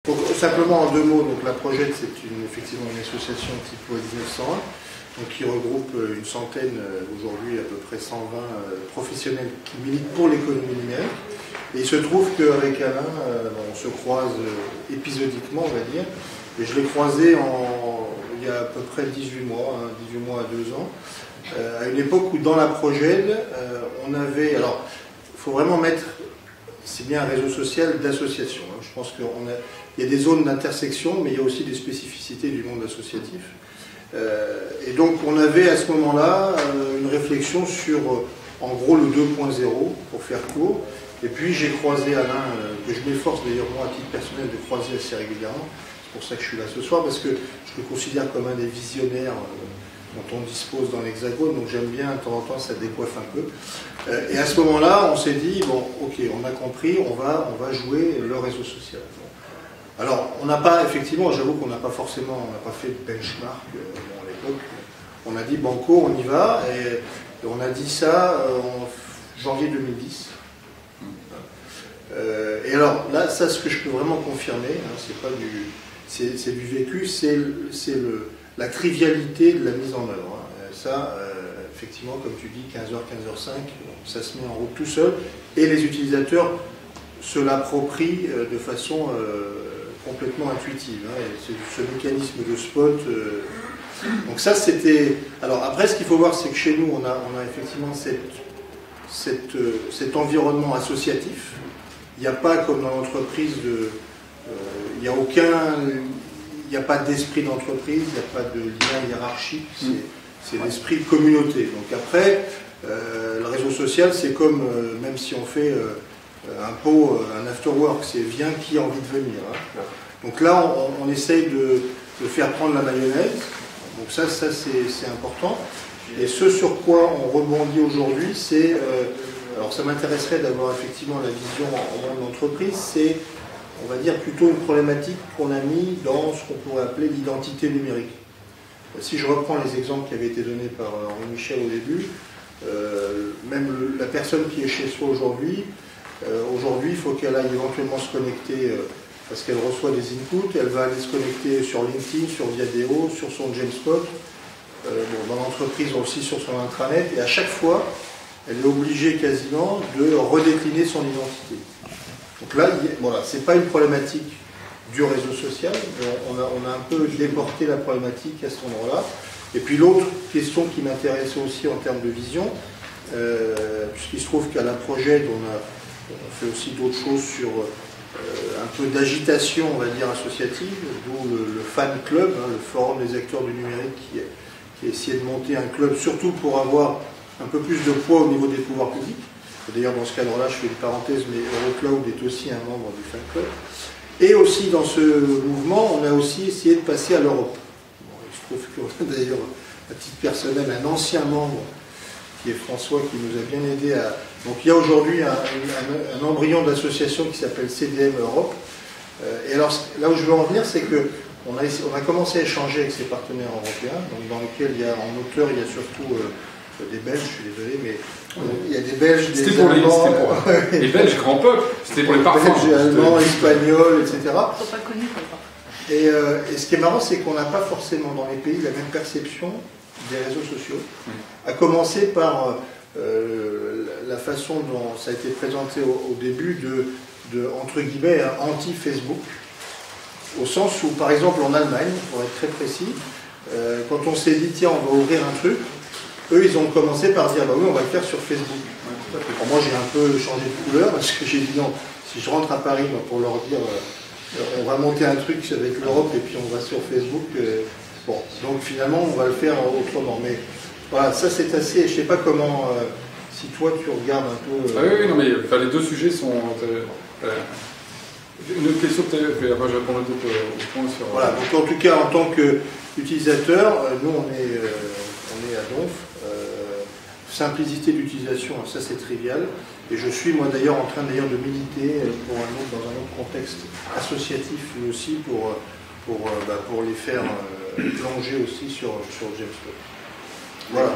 Donc, simplement en deux mots, donc la Project, c'est effectivement une association type loi 1901, donc qui regroupe une centaine, aujourd'hui à peu près 120 professionnels qui militent pour l'économie numérique. Et il se trouve qu'avec Alain, on se croise épisodiquement, on va dire, et je l'ai croisé il y a à peu près 18 mois, 18 mois à 2 ans, à une époque où dans la Project, on avait... Alors, il faut vraiment mettre... C'est bien un réseau social d'association. Je pense qu'il y a des zones d'intersection, mais il y a aussi des spécificités du monde associatif. Et donc on avait à ce moment-là une réflexion sur, en gros, le 2.0, pour faire court. Et puis j'ai croisé Alain, que je m'efforce d'ailleurs moi à titre personnel de croiser assez régulièrement. C'est pour ça que je suis là ce soir, parce que je le considère comme un des visionnaires dont on dispose dans l'Hexagone, donc j'aime bien, de temps en temps, ça décoiffe un peu. Et à ce moment-là, on s'est dit, bon, ok, on a compris, on va jouer le réseau social. Bon. Alors, on n'a pas, effectivement, j'avoue qu'on n'a pas forcément, on n'a pas fait de benchmark à l'époque. On a dit, banco, on y va, et on a dit ça en janvier 2010. Et alors, là, ça, ce que je peux vraiment confirmer, c'est pas c'est du vécu, c'est la trivialité de la mise en œuvre. Ça, effectivement, comme tu dis, 15h, 15h05, ça se met en route tout seul, et les utilisateurs se l'approprient de façon complètement intuitive. Ce mécanisme de spot. Donc ça, c'était... Alors après, ce qu'il faut voir, c'est que chez nous, on a effectivement cet environnement associatif. Il n'y a pas, comme dans l'entreprise, il n'y a aucun... Il n'y a pas d'esprit d'entreprise, il n'y a pas de lien hiérarchique, c'est l'esprit de communauté. Donc après, le réseau social, c'est comme, même si on fait un afterwork, c'est viens qui a envie de venir. Donc là, on essaye de faire prendre la mayonnaise, donc ça c'est important. Et ce sur quoi on rebondit aujourd'hui, c'est, alors ça m'intéresserait d'avoir effectivement la vision en monde d'entreprise, c'est, on va dire, plutôt une problématique qu'on a mis dans ce qu'on pourrait appeler l'identité numérique. Si je reprends les exemples qui avaient été donnés par Henri Michel au début, même la personne qui est chez soi aujourd'hui, il faut qu'elle aille éventuellement se connecter, parce qu'elle reçoit des inputs, elle va aller se connecter sur LinkedIn, sur Viadeo, sur son Jamespot, dans l'entreprise aussi sur son intranet, et à chaque fois, elle est obligée quasiment de redécliner son identité. Donc là, voilà, c'est pas une problématique du réseau social, on a un peu déporté la problématique à cet endroit-là. Et puis l'autre question qui m'intéressait aussi en termes de vision, puisqu'il se trouve qu'à la Project, on fait aussi d'autres choses sur un peu d'agitation, on va dire, associative, d'où le fan club, le forum des acteurs du numérique qui essayait de monter un club, surtout pour avoir un peu plus de poids au niveau des pouvoirs publics. D'ailleurs, dans ce cadre-là, je fais une parenthèse, mais Eurocloud est aussi un membre du fan club. Et aussi, dans ce mouvement, on a aussi essayé de passer à l'Europe. Bon, il se trouve qu'on a d'ailleurs, à titre personnel, un ancien membre, qui est François, qui nous a bien aidé à... Donc il y a aujourd'hui un embryon d'association qui s'appelle CDM Europe. Et alors, là où je veux en venir, c'est qu'on a commencé à échanger avec ses partenaires européens, donc dans lesquels il y a, en auteur, il y a surtout... des Belges, je suis désolé, mais il y a des Belges, des Allemands... Les Belges, grand peuple, c'était pour les parfums. Belges, Allemands, Espagnols, etc. Ils ne sont pas connus pour les parfums. Et ce qui est marrant, c'est qu'on n'a pas forcément dans les pays la même perception des réseaux sociaux. À commencer par la façon dont ça a été présenté au début de entre guillemets, anti-Facebook. Au sens où, par exemple, en Allemagne, pour être très précis, quand on s'est dit, tiens, on va ouvrir un truc, eux, ils ont commencé par dire, bah oui, on va le faire sur Facebook. Alors moi, j'ai un peu changé de couleur, parce que j'ai dit, non, si je rentre à Paris, pour leur dire, on va monter un truc avec l'Europe, et puis on va sur Facebook, bon, donc finalement, on va le faire autrement. Mais voilà, ça c'est assez, je ne sais pas comment, si toi, tu regardes un peu... oui, non, mais les deux sujets sont... une autre question, peut-être, je vais répondre à d'autres points sur... Voilà, donc en tout cas, en tant qu'utilisateur, nous, on est à Donf. Simplicité d'utilisation, ça c'est trivial. Et je suis moi d'ailleurs en train de militer dans un autre contexte associatif, mais aussi pour les faire plonger aussi sur Jamespot. Voilà.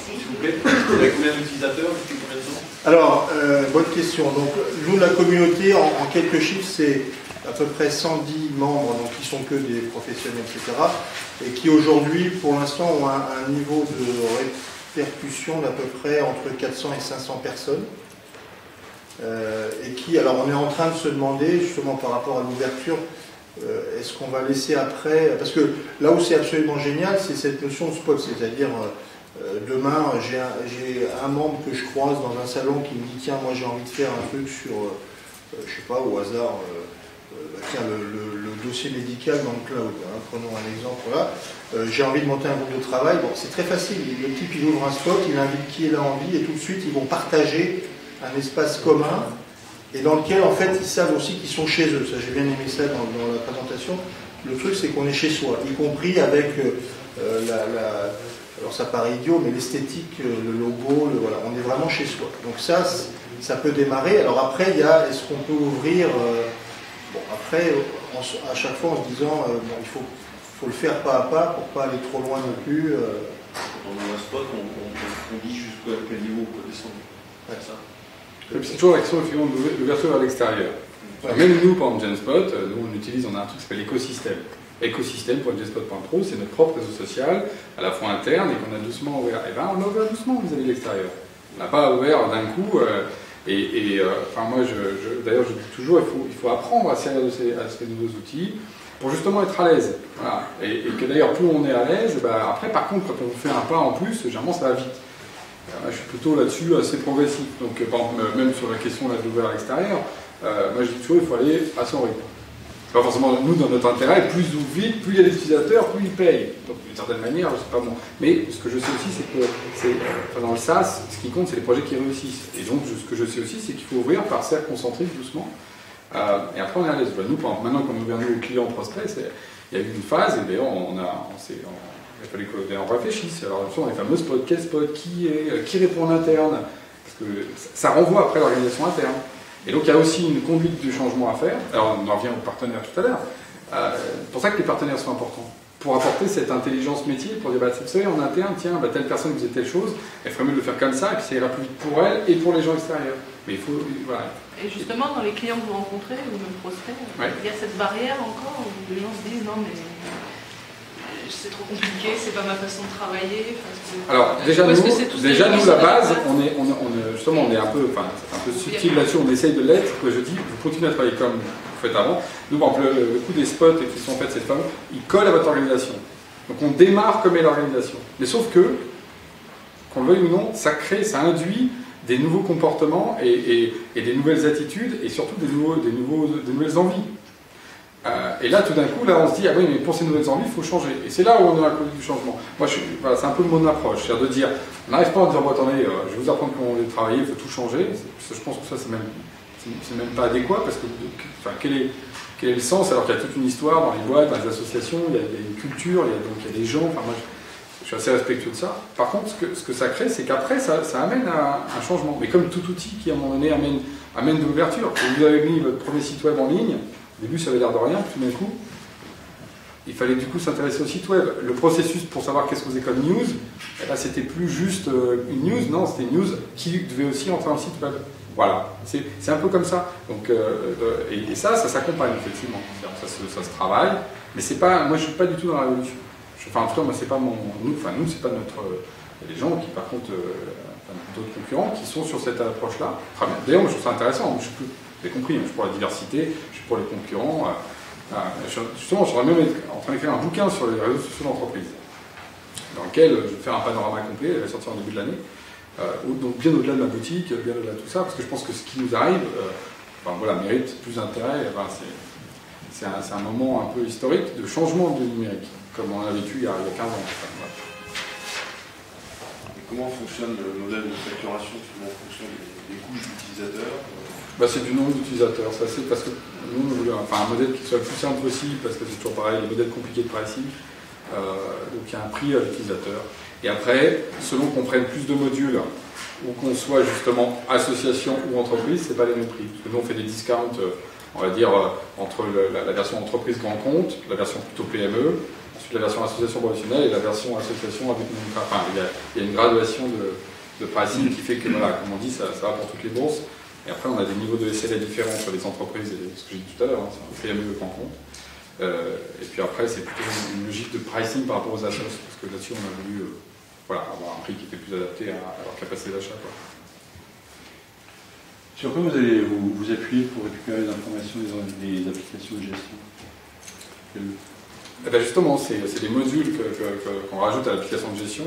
S'il vous plaît, il y a combien d'utilisateurs depuis combien de temps? Alors, bonne question. Donc, nous, la communauté, en quelques chiffres, c'est à peu près 110 membres, donc qui sont que des professionnels, etc., et qui aujourd'hui, pour l'instant, ont un niveau de répercussion d'à peu près entre 400 et 500 personnes. Et qui, alors on est en train de se demander, justement par rapport à l'ouverture, est-ce qu'on va laisser après, parce que là où c'est absolument génial, c'est cette notion de spot, c'est-à-dire demain j'ai un membre que je croise dans un salon qui me dit tiens, moi j'ai envie de faire un truc sur, je sais pas, au hasard, tiens, le dossier médical dans le cloud, hein, prenons un exemple, voilà. J'ai envie de monter un groupe de travail, bon, c'est très facile, le type il ouvre un spot, il invite qui il a envie et tout de suite ils vont partager un espace commun et dans lequel en fait ils savent aussi qu'ils sont chez eux. Ça, j'ai bien aimé ça dans la présentation. Le truc c'est qu'on est chez soi, y compris avec alors ça paraît idiot, mais l'esthétique, le logo, voilà, on est vraiment chez soi. Donc ça peut démarrer. Alors après il y a, est-ce qu'on peut ouvrir bon après à chaque fois en se disant bon, il faut le faire pas à pas pour pas aller trop loin non plus. Quand on a un spot, on dit jusqu'à quel niveau on peut descendre. Ouais, ça. C'est toujours la question de l'ouverture vers l'extérieur. Ouais. Même nous, par exemple, Genspot, nous on a un truc qui s'appelle l'écosystème. Écosystème pour Genspot.pro, c'est notre propre réseau social, à la fois interne et qu'on a doucement ouvert. Et bien on a ouvert doucement vis-à-vis de l'extérieur. On n'a pas ouvert d'un coup. Enfin moi, d'ailleurs, je dis toujours, il faut apprendre à servir de ces nouveaux outils pour justement être à l'aise. Voilà. Et que d'ailleurs, plus on est à l'aise, bah, après, par contre, quand on fait un pas en plus, généralement, ça va vite. Je suis plutôt là-dessus assez progressif. Donc, par exemple, même sur la question d'ouvrir à l'extérieur, moi je dis toujours il faut aller à son rythme. C'est pas forcément nous dans notre intérêt, plus ou vite, plus il y a d'utilisateurs, plus ils payent. Donc d'une certaine manière, je sais pas bon. Mais ce que je sais aussi, c'est que dans le SaaS, ce qui compte, c'est les projets qui réussissent. Et donc ce que je sais aussi, c'est qu'il faut ouvrir par cercles concentriques doucement. Et après on est à l'aise. Nous, maintenant qu'on a ouvert nos clients prospects, il y a eu une phase, et d'ailleurs il fallait qu'on réfléchisse. Alors, les fameux spots, quel spot, qui répond en interne, parce que ça renvoie après l'organisation interne. Et donc, il y a aussi une conduite du changement à faire. Alors, on en revient aux partenaires tout à l'heure. C'est pour ça que les partenaires sont importants. Pour apporter cette intelligence métier, pour dire, vous savez, en interne, tiens, telle personne faisait telle chose, elle ferait mieux de le faire comme ça, et puis ça ira plus vite pour elle et pour les gens extérieurs. Mais il faut, voilà. Et justement, dans les clients que vous rencontrez, ou même prospects, ouais, il y a cette barrière encore où les gens se disent, non, mais c'est trop compliqué, c'est pas ma façon de travailler. Alors déjà nous la base, on est un peu subtil là-dessus, on essaye de l'être. Que je dis, vous continuez à travailler comme vous faites avant. Nous, par exemple, le coup des spots qui sont faits cette femme, ils collent à votre organisation. Donc on démarre comme est l'organisation. Mais sauf que, qu'on le veuille ou non, ça induit des nouveaux comportements et des nouvelles attitudes et surtout des nouvelles envies. Et là, tout d'un coup, on se dit, ah oui, mais pour ces nouvelles envies, il faut changer. Et c'est là où on a la conduite du changement. Moi, c'est un peu mon approche, c'est-à-dire de dire, on n'arrive pas en disant, bon, attendez, je vais vous apprendre comment on va travailler, il faut tout changer. Je pense que ça, c'est même pas adéquat, parce que, quel est le sens, alors qu'il y a toute une histoire dans les boîtes, dans les associations, il y a une culture, il y a des gens, moi, je suis assez respectueux de ça. Par contre, ce que ça crée, c'est qu'après, ça amène à un changement. Mais comme tout outil qui, à un moment donné, amène de l'ouverture. Vous avez mis votre premier site web en ligne. Au début, ça avait l'air de rien, puis tout d'un coup, il fallait du coup s'intéresser au site web. Le processus pour savoir qu'est-ce que vous avez comme news, eh ben, c'était plus juste une news, non, c'était une news qui devait aussi entrer dans le site web. Voilà, c'est un peu comme ça. Donc, et ça s'accompagne effectivement. Ça se travaille, mais c'est pas, moi je suis pas du tout dans la révolution. En tout cas, moi c'est pas nous c'est pas notre. Il y a des gens qui, par contre, d'autres concurrents qui sont sur cette approche-là. Très bien. D'ailleurs, moi je trouve ça intéressant. Je vous avez compris, je suis pour la diversité, je suis pour les concurrents. Justement, je serais même en train d'écrire un bouquin sur les réseaux sociaux d'entreprise, dans lequel je vais faire un panorama complet, il va sortir en début de l'année, donc bien au-delà de ma boutique, bien au-delà de tout ça, parce que je pense que ce qui nous arrive mérite plus d'intérêt. C'est un moment un peu historique de changement du numérique, comme on a vécu il y a 15 ans. Et comment fonctionne le modèle de facturation en fonction des couches d'utilisateurs? C'est du nombre d'utilisateurs, c'est parce que nous, on veut un modèle qui soit le plus simple possible, parce que c'est toujours pareil, les modèles compliqués de pricing, donc il y a un prix à l'utilisateur. Et après, selon qu'on prenne plus de modules, ou qu'on soit justement association ou entreprise, c'est pas les mêmes prix. Parce que nous, on fait des discounts, on va dire, entre la version entreprise grand compte, la version plutôt PME, ensuite la version association professionnelle et la version association avec non. Enfin, il y a une graduation de pricing qui fait que, voilà, comme on dit, ça va pour toutes les bourses. Et après, on a des niveaux de SLA différents entre les entreprises et ce que j'ai dit tout à l'heure, c'est un PME en compte. Et puis après, c'est plutôt une logique de pricing par rapport aux assos, parce que là-dessus, on a voulu avoir un prix qui était plus adapté à leur capacité d'achat. Sur quoi vous allez vous appuyer pour récupérer les informations des applications de gestion? Et ben justement, c'est des modules qu'on rajoute à l'application de gestion.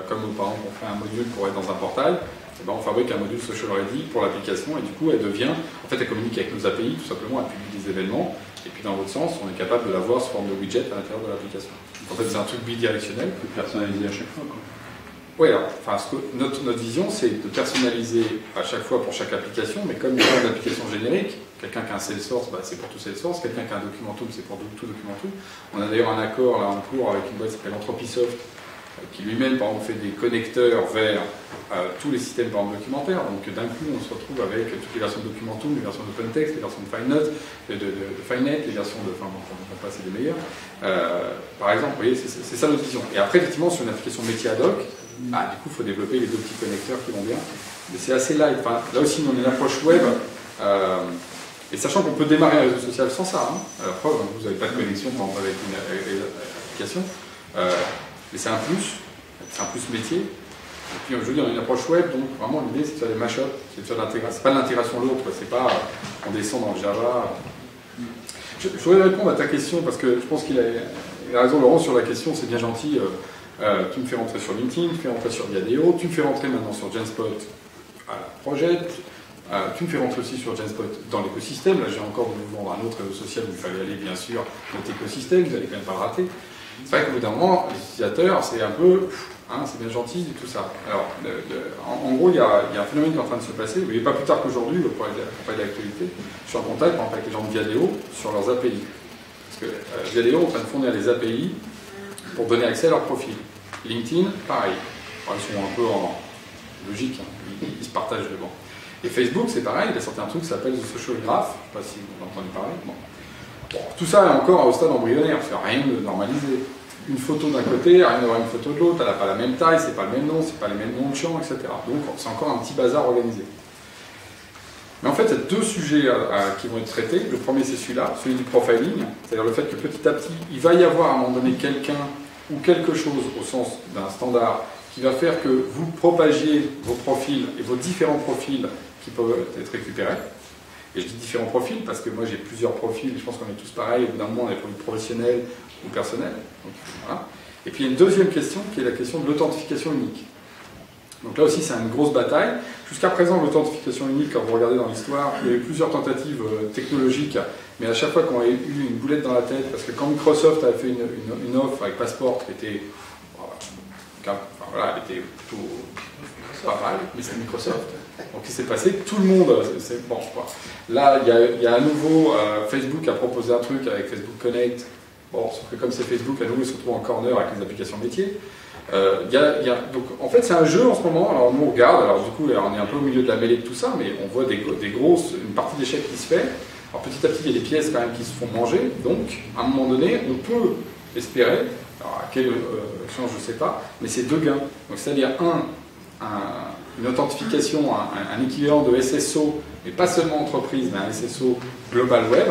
Comme par exemple, on fait un module pour être dans un portail, et ben on fabrique un module Social Ready pour l'application, et du coup, elle communique avec nos API, tout simplement, elle publie des événements. Et puis dans l'autre sens, on est capable de l'avoir sous forme de widget à l'intérieur de l'application. En fait, c'est un truc bidirectionnel. Plus personnalisé à chaque fois, quoi. Oui, alors, notre vision, c'est de personnaliser à chaque fois pour chaque application, mais comme il y a une application générique, quelqu'un qui a un Salesforce, c'est pour tout Salesforce, quelqu'un qui a un Documentum, c'est pour tout Documentum. On a d'ailleurs un accord là en cours avec une boîte qui s'appelle Anthropisoft, qui lui-même, par exemple, fait des connecteurs vers tous les systèmes, par exemple, documentaires. Donc d'un coup, on se retrouve avec toutes les versions de Documentum, les versions d'OpenText, les versions de FineNet, de FineNet, les versions de... Enfin, bon, on passe les meilleurs. Par exemple, vous voyez, c'est ça notre vision. Et après, effectivement, sur une application métier ad hoc, du coup, il faut développer les 2 petits connecteurs qui vont bien. Mais c'est assez light. Enfin, là aussi, on a une approche web. Et sachant qu'on peut démarrer un réseau social sans ça. À la preuve, vous n'avez pas de connexion avec une application. Mais c'est un plus métier. Et puis, je veux dire, on a une approche web, donc vraiment l'idée c'est de faire des mashups, c'est de faire de l'intégration. C'est pas de l'intégration l'autre, c'est pas on descend dans le Java. Je voudrais répondre à ta question parce que je pense qu'il a raison, Laurent, sur la question, c'est bien gentil. Tu me fais rentrer sur LinkedIn, tu me fais rentrer sur Viadeo, tu me fais rentrer maintenant sur Genspot à la Project, tu me fais rentrer aussi sur Genspot dans l'écosystème. Là, j'ai encore de vous vendre un autre réseau social où il fallait aller, bien sûr, dans notre écosystème, vous n'allez quand même pas le rater. C'est vrai qu'au bout d'un moment, les utilisateurs, c'est un peu, c'est bien gentil et tout ça. Alors, en gros, il y a un phénomène qui est en train de se passer. Vous voyez, pas plus tard qu'aujourd'hui, pour parler de l'actualité, je suis en contact, par exemple, avec les gens de Viadeo sur leurs API. Parce que Viadeo est en train de fournir les API pour donner accès à leur profil. LinkedIn, pareil. Enfin, ils sont un peu en logique, ils se partagent le banc. Et Facebook, c'est pareil, il a sorti un truc qui s'appelle The Social Graph, je ne sais pas si vous en entendez parler. Bon, tout ça est encore au stade embryonnaire, c'est rien de normalisé. Une photo d'un côté, rien d'avoir une photo de l'autre, elle n'a pas la même taille, c'est pas le même nom, c'est pas les mêmes noms de champs, etc. Donc c'est encore un petit bazar organisé. Mais en fait, il y a 2 sujets qui vont être traités. Le premier, c'est celui-là, celui du profiling, c'est-à-dire le fait que petit à petit, il va y avoir à un moment donné quelqu'un ou quelque chose au sens d'un standard qui va faire que vous propagiez vos profils et vos différents profils qui peuvent être récupérés. Et je dis différents profils parce que moi j'ai plusieurs profils, je pense qu'on est tous pareils, au bout d'un moment on a des profils professionnels ou personnels. Donc, voilà. Et puis il y a une deuxième question qui est la question de l'authentification unique. Donc là aussi c'est une grosse bataille. Jusqu'à présent l'authentification unique, quand vous regardez dans l'histoire, il y a eu plusieurs tentatives technologiques, mais à chaque fois qu'on a eu une boulette dans la tête, parce que quand Microsoft avait fait une offre avec Passport qui était, elle était plutôt pas mal, mais c'est Microsoft. Donc il s'est passé, tout le monde, c'est bon quoi. Là, il y a à nouveau, Facebook a proposé un truc avec Facebook Connect. Bon, sauf que comme c'est Facebook, à nouveau, il se retrouve en corner avec les applications métiers. Donc en fait, c'est un jeu en ce moment. Alors nous, on regarde, alors du coup, on est un peu au milieu de la mêlée de tout ça, mais on voit une partie d'échecs qui se fait. Alors petit à petit, il y a des pièces quand même qui se font manger. Donc, à un moment donné, on peut espérer, alors à quelle chance, je ne sais pas, mais c'est 2 gains. Donc c'est-à-dire une authentification, un équivalent de SSO, mais pas seulement entreprise, mais un SSO global web,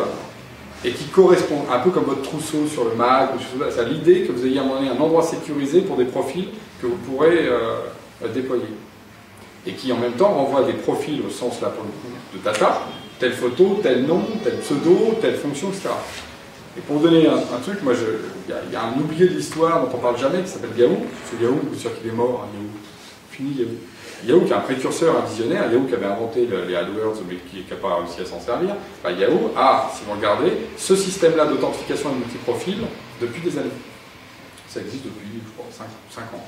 et qui correspond un peu comme votre trousseau sur le Mac, c'est l'idée que vous ayez à un moment donné un endroit sécurisé pour des profils que vous pourrez déployer. Et qui en même temps renvoie des profils au sens là pour le coup de data, telle photo, tel nom, tel pseudo, telle fonction, etc. Et pour vous donner un truc, moi il y a un oublié de l'histoire dont on ne parle jamais qui s'appelle Yahoo. Parce que Yahoo, vous êtes sûr qu'il est mort, Yahoo. Fini Yahoo. Yahoo qui est un précurseur, un visionnaire, Yahoo qui avait inventé les AdWords mais qui n'a pas réussi à s'en servir, Yahoo a, si vous regardez, ce système-là d'authentification et de multiprofil depuis des années. Ça existe depuis, je crois, 5 ans.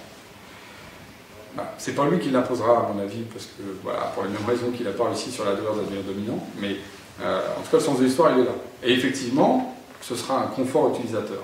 C'est pas lui qui l'imposera, à mon avis, parce que, voilà, pour les mêmes raisons qu'il n'a pas réussi sur l'AdWords à devenir dominant, mais en tout cas, le sens de l'histoire, il est là. Et effectivement, ce sera un confort utilisateur.